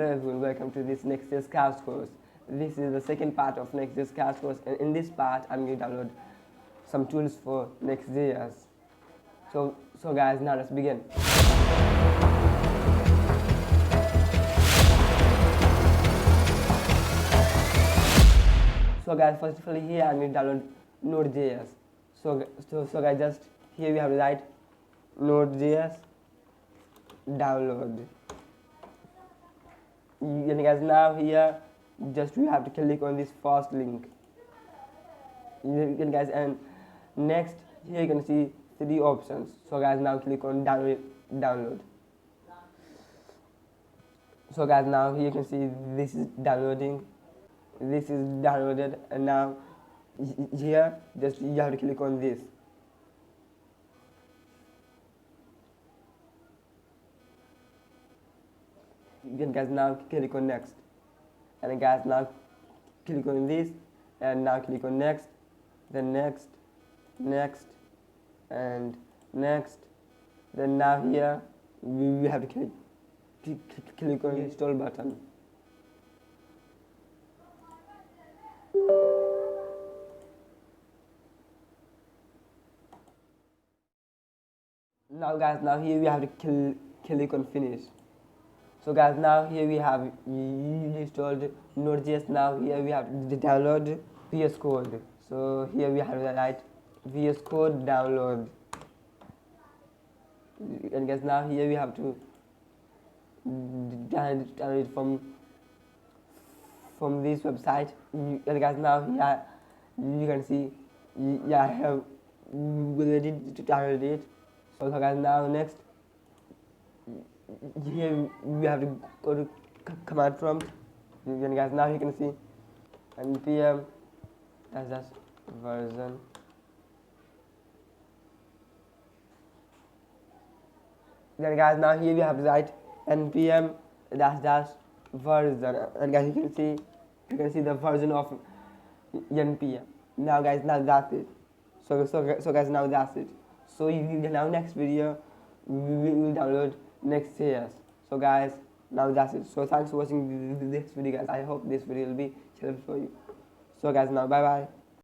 Hello everyone, welcome to this Nextjs crash course. This is the second part of Nextjs crash course, and in this part I'm going to download some tools for Nextjs. So guys, now let's begin. So guys, first of all here I'm going to download Node.js. So guys, just here we have to write Node.js download. And guys, now here just you have to click on this first link. Guys, and next here you can see 3 options. So guys, now click on download. So guys, now here you can see this is downloading. This is downloaded, and now here just you have to click on this. Then guys, now click on next, and guys, now click on this, and now click on next, then next, and next. Then now here we have to click on install button. Now guys, now here we have to click on finish. So guys, now here we have installed Node.js. Now here we have to download VS Code. So here we have to write VS Code download. And guys, now here we have to download it from this website. And guys, now here you can see I have already downloaded it. So guys, now next here we have to go to command prompt. And guys, now you can see npm as just version. Then guys, now here we have to write npm dash version, and guys, you can see the version of npm. Now guys, now that's it. So guys, now that's it. So now next video we will download Nextjs. So guys, now that's it. So thanks for watching this video guys. I hope this video will be helpful for you. So guys, now bye bye.